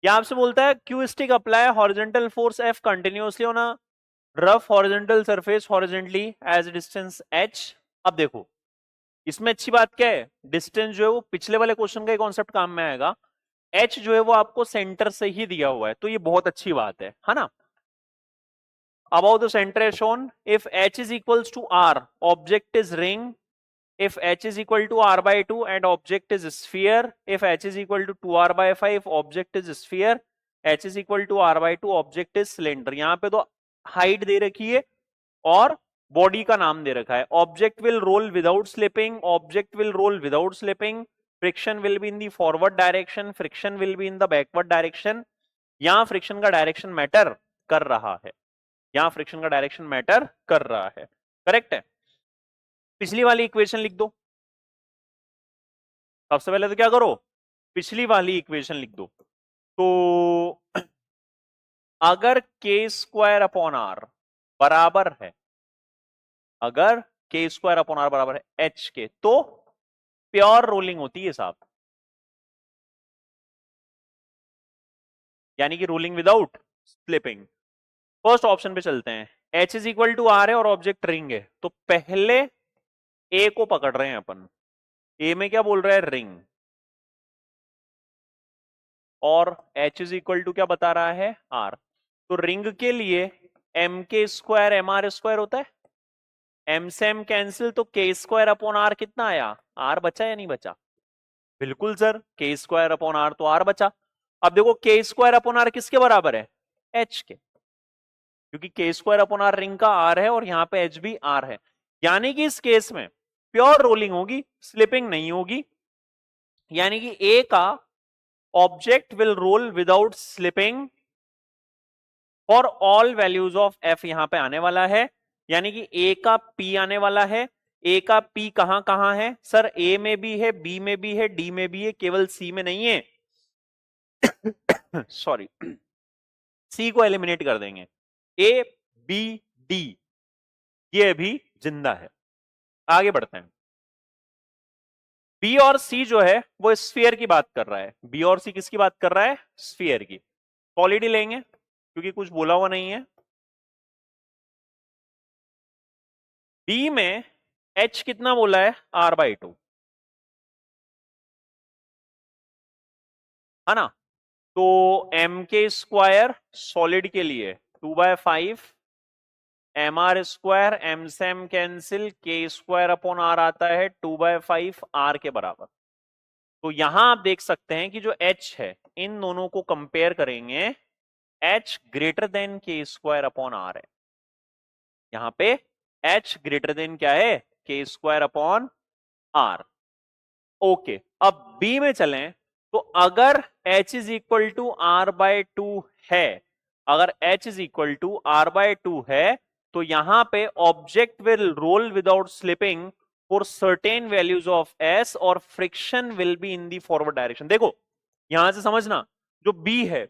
क्या आपसे बोलता है cue stick apply horizontal force F continuously on a rough horizontal surface horizontally as distance h. अब देखो इसमें अच्छी बात क्या है, डिस्टेंस जो है वो पिछले वाले क्वेश्चन का कॉन्सेप्ट काम में आएगा। एच जो है वो आपको सेंटर से ही दिया हुआ है, तो ये बहुत अच्छी बात है ना। Above the center is shown if h is equals to r, object is ring. If h is equal to r by 2 and object is sphere. If h is equal to 2r by 5, object is sphere. h is equal to r by 2, object is cylinder. यहाँ पे तो height दे रखी है और body का नाम दे रखा है। Object will roll without slipping, object will roll without slipping, friction will be in the forward direction, friction will be in the backward direction. यहां फ्रिक्शन का डायरेक्शन मैटर कर रहा है, यहां फ्रिक्शन का डायरेक्शन मैटर कर रहा है। करेक्ट है। पिछली वाली इक्वेशन लिख दो। सबसे पहले तो क्या करो, पिछली वाली इक्वेशन लिख दो। तो अगर k स्क्वायर अपॉन आर बराबर है, अगर k स्क्वायर अपॉन आर बराबर है h के, तो प्योर रोलिंग होती है साहब, यानी कि rolling without slipping. First option पे चलते हैं। h is equal to R है और ऑब्जेक्ट रिंग है, तो पहले a को पकड़ रहे हैं अपन। a में क्या बोल रहा है, रिंग, और h इज इक्वल टू क्या बता रहा है, r। तो रिंग के लिए m के स्क्वायर एम आर स्क्वायर होता है, m से m कैंसिल, तो k स्क्वायर अपॉन r कितना आया, r बचा या नहीं बचा? बिल्कुल sir, k square upon r तो r बचा। अब देखो k स्क्वायर अपॉन r किसके बराबर है, h के, क्योंकि k square upon r ring का r है और यहाँ पे h भी r है, यानी कि इस केस में प्योर रोलिंग होगी, स्लिपिंग नहीं होगी। यानी कि a का object will roll without slipping for all values of f यहां पे आने वाला है, यानी कि a का p आने वाला है। a का p कहां कहां है सर, a में भी है, b में भी है, d में भी है, केवल c में नहीं है। सॉरी, c को एलिमिनेट कर देंगे, a b d ये अभी जिंदा है। आगे बढ़ते हैं। बी और सी जो है वो स्फीयर की बात कर रहा है। बी और सी किसकी बात कर रहा है, स्फीयर की। सॉलिड ही लेंगे क्योंकि कुछ बोला हुआ नहीं है। बी में एच कितना बोला है, आर बाई 2, है ना। तो एम के स्क्वायर सॉलिड के लिए 2/5, एम आर स्क्वायर, एम से M cancel, K square upon are आता है 2/5 आर के बराबर। तो यहां आप देख सकते हैं कि जो एच है, इन दोनों को कंपेयर करेंगे, h greater than K square upon R है। यहां पे एच ग्रेटर देन क्या है, K square upon R. Okay, अब बी में चलें, तो अगर h is equal to R by 2 है, अगर h is equal to R by 2 है, तो यहां पे object will roll without slipping for certain values of s और friction will be in the forward direction. देखो यहां से समझना, जो b है,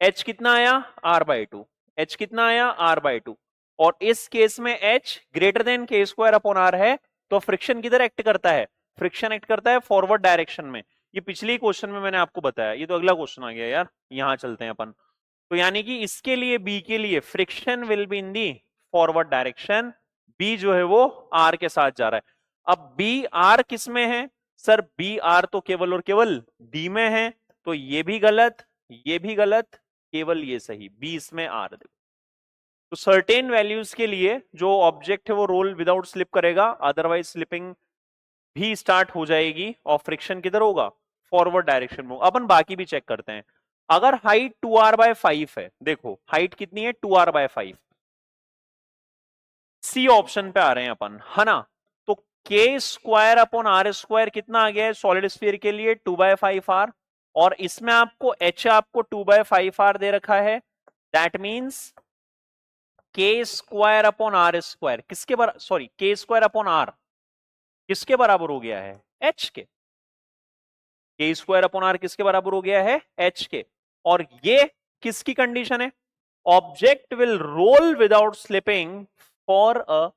h कितना आया, r बाय 2, h कितना आया, r बाय 2, और इस केस में h greater than K square upon R है, तो फ्रिक्शन किधर एक्ट करता है, फ्रिक्शन एक्ट करता है फॉरवर्ड डायरेक्शन में। ये पिछले क्वेश्चन में मैंने आपको बताया, ये तो अगला क्वेश्चन आ गया यार, यहां चलते हैं अपन। तो यानी कि इसके लिए बी के लिए friction will be in the forward direction, B जो है वो आर के साथ जा रहा है। अब बी आर किस में है सर, बी आर तो केवल और केवल डी में है, तो ये भी गलत, ये भी गलत, केवल ये सही, बी इसमें आर। तो सर्टेन वैल्यूज के लिए जो ऑब्जेक्ट है वो रोल विदाउट स्लिप करेगा, अदरवाइज स्लिपिंग भी स्टार्ट हो जाएगी और फ्रिक्शन किधर होगा, फॉरवर्ड डायरेक्शन में। अपन बाकी भी चेक करते हैं। अगर हाइट 2r/5 है, देखो हाइट कितनी है, 2r/5, सी ऑप्शन पे आ रहे हैं अपन, है ना। तो के स्क्वायर अपॉन आर स्क्वायर कितना आ गया है सॉलिड स्फीयर के लिए, 2/5r, और इसमें आपको एच आपको 2/5r दे रखा है। दैट मीन्स के स्क्वायर अपॉन आर स्क्वायर किसके बराबर, सॉरी, के स्क्वायर अपॉन आर किसके बराबर हो गया है, एच के। के स्क्वायर अपॉन आर किसके बराबर हो गया है, एच के। और ये किसकी कंडीशन है, object will roll without slipping for a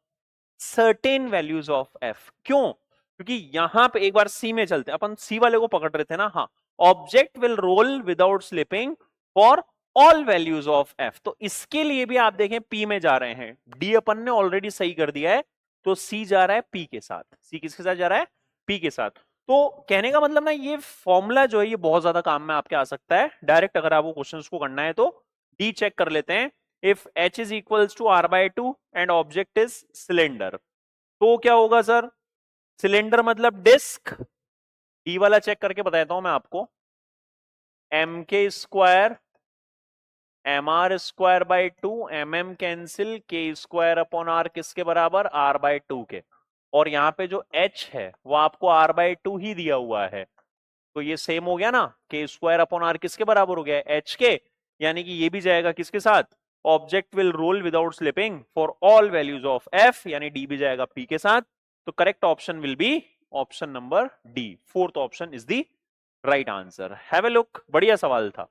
certain values of F. क्यों, क्योंकि यहां पे एक बार सी में चलते हैं अपन, सी वाले को पकड़ रहे थे ना। हाँ, object will roll without slipping for all values of F. तो इसके लिए भी आप देखें पी में जा रहे हैं, डी अपन ने ऑलरेडी सही कर दिया है, तो सी जा रहा है पी के साथ। सी किसके साथ जा रहा है? पी के साथ। तो कहने का मतलब ना, ये फॉर्मूला जो है ये बहुत ज्यादा काम में आपके आ सकता है। डायरेक्ट अगर आपको क्वेश्चंस को करना है तो डी चेक कर लेते हैं। If h is equals to R by two and object is cylinder, तो क्या होगा सर? सिलेंडर मतलब डिस्क। डी वाला चेक करके बताता हूं मैं आपको। M K square M R square by two, M M cancel, K square upon R किसके बराबर? आर बाय टू के। और यहाँ पे जो h है वो आपको r बाय टू ही दिया हुआ है, तो ये सेम हो गया ना, के स्क्वायर अपॉन आर किसके बराबर हो गया? h के। यानी कि ये भी जाएगा किसके साथ? Object will roll without slipping for all values of f, यानी d भी जाएगा p के साथ। तो correct option will be option number D. Fourth option is the right answer. Have a look, बढ़िया सवाल था।